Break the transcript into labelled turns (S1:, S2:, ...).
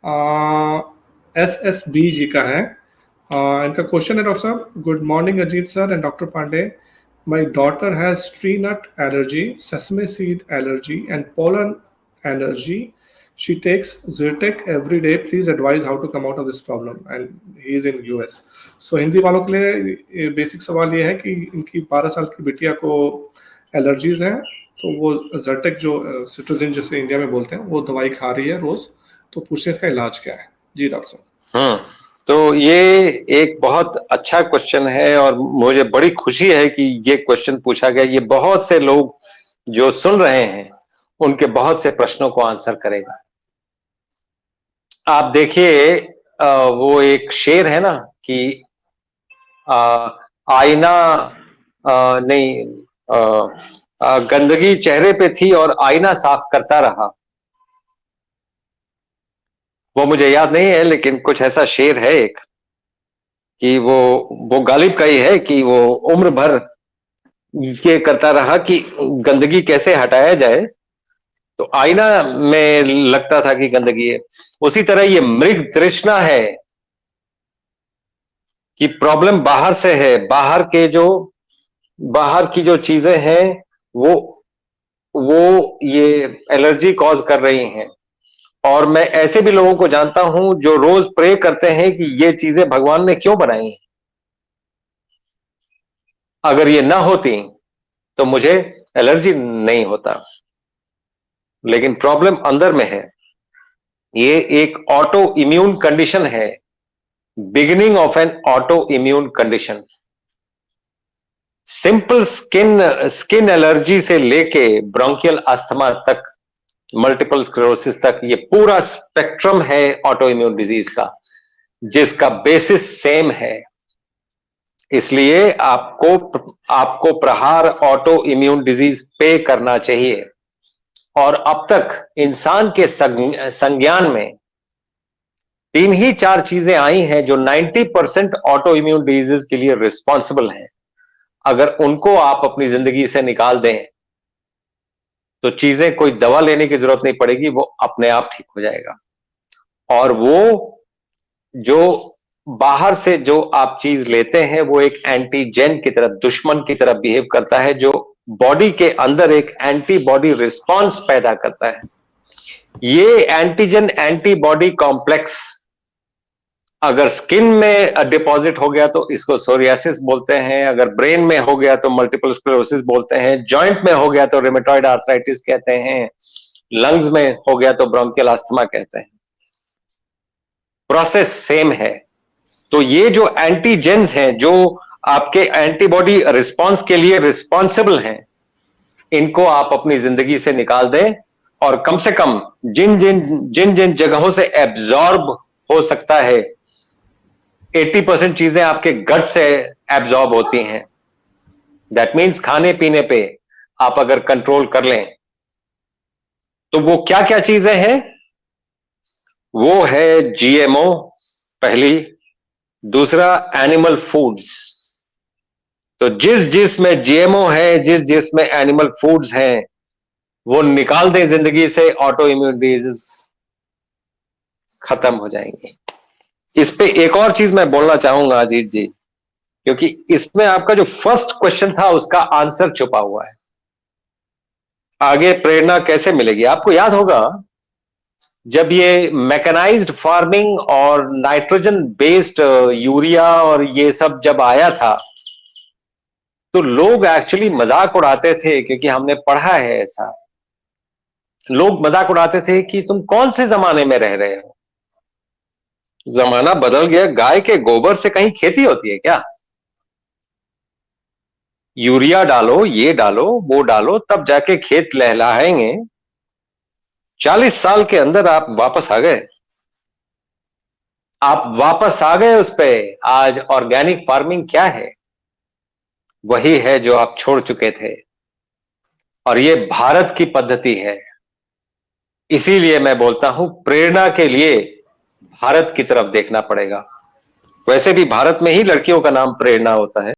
S1: S S B जी का है। इनका क्वेश्चन है, डॉक्टर साहब, good morning Ajit sir and doctor Pandey. My daughter has tree nut allergy, sesame seed allergy and pollen allergy. She takes Zyrtec every day. Please advise how to come out of this problem. And he is in US. So Hindi वालों के लिए basic सवाल ये है कि इनकी 12 साल की बिटिया को एलर्जीज हैं, तो वो जर्टेक जो सिट्रोजिन जैसे इंडिया में बोलते हैं वो दवाई खा रही है रोज। तो पूछते हैं इसका इलाज क्या है। जी डॉक्टर साहब।
S2: तो ये एक बहुत अच्छा क्वेश्चन है और मुझे बड़ी खुशी है कि ये क्वेश्चन पूछा गया। ये बहुत से लोग जो सुन रहे हैं उनके बहुत से प्रश्नों को आंसर करेगा। आप देखिए, वो एक शेर है ना कि आईना नहीं, गंदगी चेहरे पे थी और आईना साफ करता रहा। वो मुझे याद नहीं है, लेकिन कुछ ऐसा शेर है एक कि वो गालिब का ही है कि वो उम्र भर ये करता रहा कि गंदगी कैसे हटाया जाए, तो आईना में लगता था कि गंदगी है। उसी तरह ये मृग तृष्णा है कि प्रॉब्लम बाहर से है, बाहर की जो चीजें हैं वो ये एलर्जी कॉज कर रही हैं। और मैं ऐसे भी लोगों को जानता हूं जो रोज प्रे करते हैं कि ये चीजें भगवान ने क्यों बनाई हैं, अगर ये ना होती तो मुझे एलर्जी नहीं होता। लेकिन प्रॉब्लम अंदर में है। ये एक ऑटो इम्यून कंडीशन है, beginning of N auto immune condition. Simple skin allergy से लेके ब्रोंकियल अस्थमा तक, मल्टीपल स्क्लेरोसिस तक, ये पूरा स्पेक्ट्रम है ऑटो इम्यून डिजीज का, जिसका बेसिस सेम है। इसलिए आपको प्रहार ऑटो इम्यून डिजीज पे करना चाहिए। और अब तक इंसान के संज्ञान में 3 ही 4 चीजें आई हैं जो 90% ऑटो इम्यून डिजीज के लिए रिस्पॉन्सिबल हैं। अगर उनको आप अपनी जिंदगी से निकाल दें तो चीजें, कोई दवा लेने की जरूरत नहीं पड़ेगी, वो अपने आप ठीक हो जाएगा। और वो जो बाहर से जो आप चीज लेते हैं वो एक एंटीजेन की तरह, दुश्मन की तरह बिहेव करता है, जो बॉडी के अंदर एक एंटीबॉडी रिस्पांस पैदा करता है। ये एंटीजन एंटीबॉडी कॉम्प्लेक्स अगर स्किन में डिपॉजिट हो गया तो इसको सोरियासिस बोलते हैं, अगर ब्रेन में हो गया तो मल्टीपल स्क्लेरोसिस बोलते हैं, जॉइंट में हो गया तो रिमेटॉइड आर्थराइटिस कहते हैं, लंग्स में हो गया तो ब्रोंकियल अस्थमा कहते हैं। प्रोसेस सेम है। तो ये जो एंटीजेन्स हैं, जो आपके एंटीबॉडी रिस्पांस के लिए रिस्पॉन्सिबल हैं, इनको आप अपनी जिंदगी से निकाल दें। और कम से कम जिन जिन जगहों से एब्जॉर्ब हो सकता है, 80% चीजें आपके गट से एब्जॉर्ब होती हैं। दैट मीन्स खाने पीने पे आप अगर कंट्रोल कर लें तो वो क्या क्या चीजें हैं? वो है जीएमओ पहली, दूसरा एनिमल फूड्स। तो जिस में जीएमओ है, जिस में एनिमल फूड्स हैं, वो निकाल दें जिंदगी से, ऑटो इम्यून डिजीज खत्म हो जाएंगे। इस पे एक और चीज मैं बोलना चाहूंगा अजीत जी, क्योंकि इसमें आपका जो फर्स्ट क्वेश्चन था उसका आंसर छुपा हुआ है। आगे प्रेरणा कैसे मिलेगी? आपको याद होगा जब ये मैकेनाइज्ड फार्मिंग और नाइट्रोजन बेस्ड यूरिया और ये सब जब आया था, तो लोग एक्चुअली मजाक उड़ाते थे, क्योंकि हमने पढ़ा है ऐसा। लोग मजाक उड़ाते थे कि तुम कौन से जमाने में रह रहे हो, जमाना बदल गया, गाय के गोबर से कहीं खेती होती है क्या? यूरिया डालो, ये डालो, वो डालो, तब जाके खेत लहलहाएंगे। 40 साल के अंदर आप वापस आ गए, उस पे। आज ऑर्गेनिक फार्मिंग क्या है? वही है जो आप छोड़ चुके थे। और ये भारत की पद्धति है। इसीलिए मैं बोलता हूं, प्रेरणा के लिए भारत की तरफ देखना पड़ेगा। वैसे भी भारत में ही लड़कियों का नाम प्रेरणा होता है।